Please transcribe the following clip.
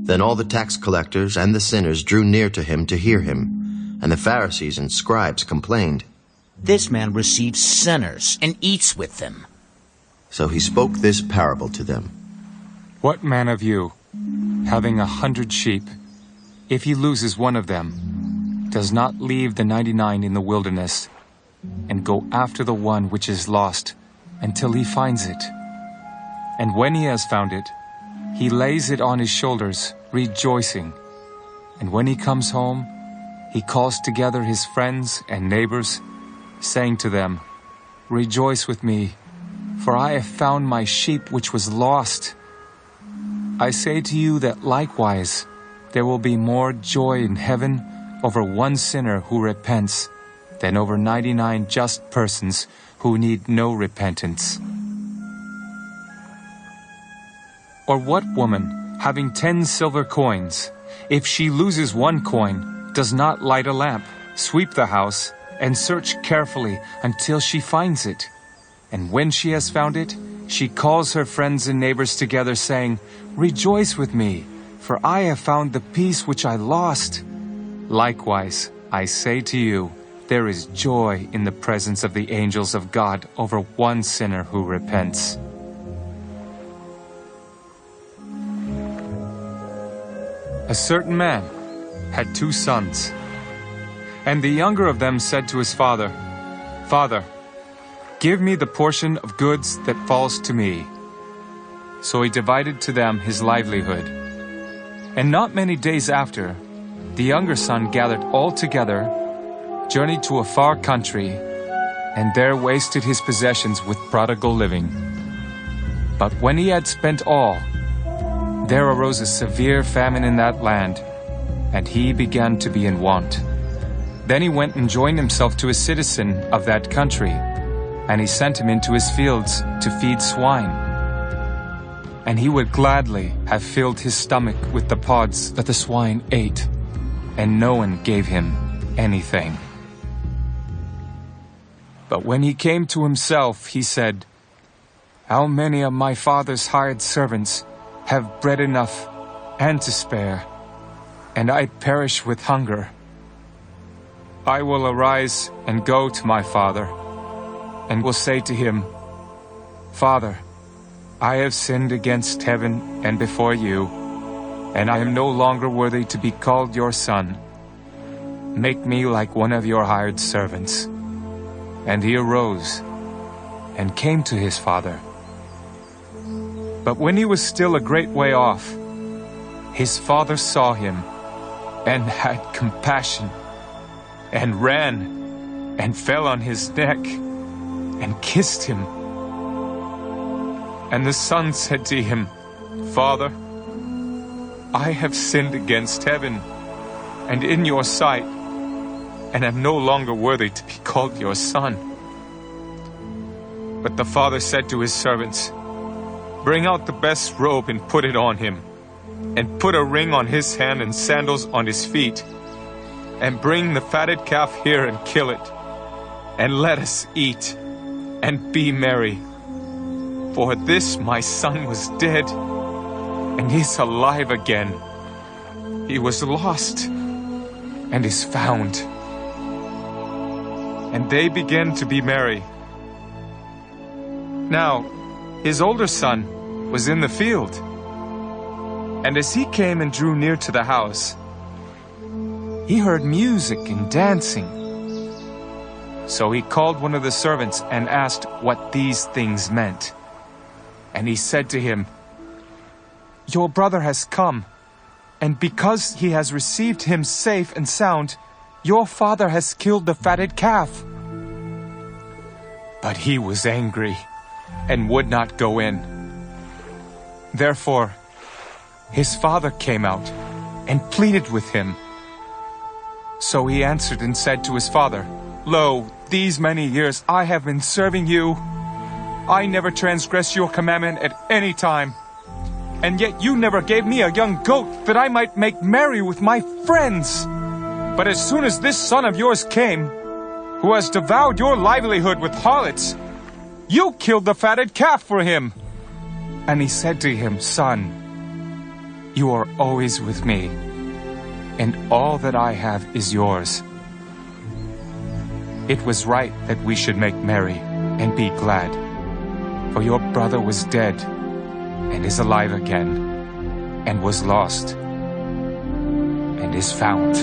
Then all the tax collectors and the sinners drew near to him to hear him, and the Pharisees and scribes complained, "This man receives sinners and eats with them." So he spoke this parable to them. What man of you, having 100 sheep, if he loses one of them, does not leave the 99 in the wilderness and go after the one which is lost until he finds it? And when he has found it, he lays it on his shoulders, rejoicing. And when he comes home, he calls together his friends and neighbors, saying to them, "Rejoice with me, for I have found my sheep which was lost." I say to you that likewise there will be more joy in heaven over one sinner who repents than over 99 just persons who need no repentance. Or what woman, having 10 silver coins, if she loses one coin, does not light a lamp, sweep the house, and search carefully until she finds it? And when she has found it, she calls her friends and neighbors together, saying, "Rejoice with me, for I have found the piece which I lost." Likewise, I say to you, there is joy in the presence of the angels of God over one sinner who repents. A certain man had 2 sons, and the younger of them said to his father, "Father, give me the portion of goods that falls to me." So he divided to them his livelihood. And not many days after, the younger son gathered all together, journeyed to a far country, and there wasted his possessions with prodigal living. But when he had spent all, there arose a severe famine in that land, and he began to be in want. Then he went and joined himself to a citizen of that country, and he sent him into his fields to feed swine. And he would gladly have filled his stomach with the pods that the swine ate, and no one gave him anything. But when he came to himself, he said, "How many of my father's hired servants have bread enough and to spare, and I perish with hunger? I will arise and go to my father, and will say to him, 'Father, I have sinned against heaven and before you, and I am no longer worthy to be called your son. Make me like one of your hired servants.' And he arose and came to his father. But when he was still a great way off, his father saw him and had compassion, and ran and fell on his neck and kissed him. And the son said to him, 'Father, I have sinned against heaven and in your sight, and am no longer worthy to be called your son.' But the father said to his servants, 'Bring out the best robe and put it on him, and put a ring on his hand and sandals on his feet. And bring the fatted calf here and kill it, and let us eat and be merry. For this my son was dead, and is alive again. He was lost, and is found.' And they began to be merry. Now, his older son was in the field. And as he came and drew near to the house, he heard music and dancing. So he called one of the servants and asked what these things meant. And he said to him, 'Your brother has come, and because he has received him safe and sound, your father has killed the fatted calf.' But he was angry and would not go in. Therefore, his father came out and pleaded with him. So he answered and said to his father, 'Lo, these many years I have been serving you. I never transgressed your commandment at any time. And yet you never gave me a young goat that I might make merry with my friends. But as soon as this son of yours came, who has devoured your livelihood with harlots, you killed the fatted calf for him.' And he said to him, 'Son, you are always with me, and all that I have is yours. It was right that we should make merry and be glad, for your brother was dead and is alive again, and was lost and is found.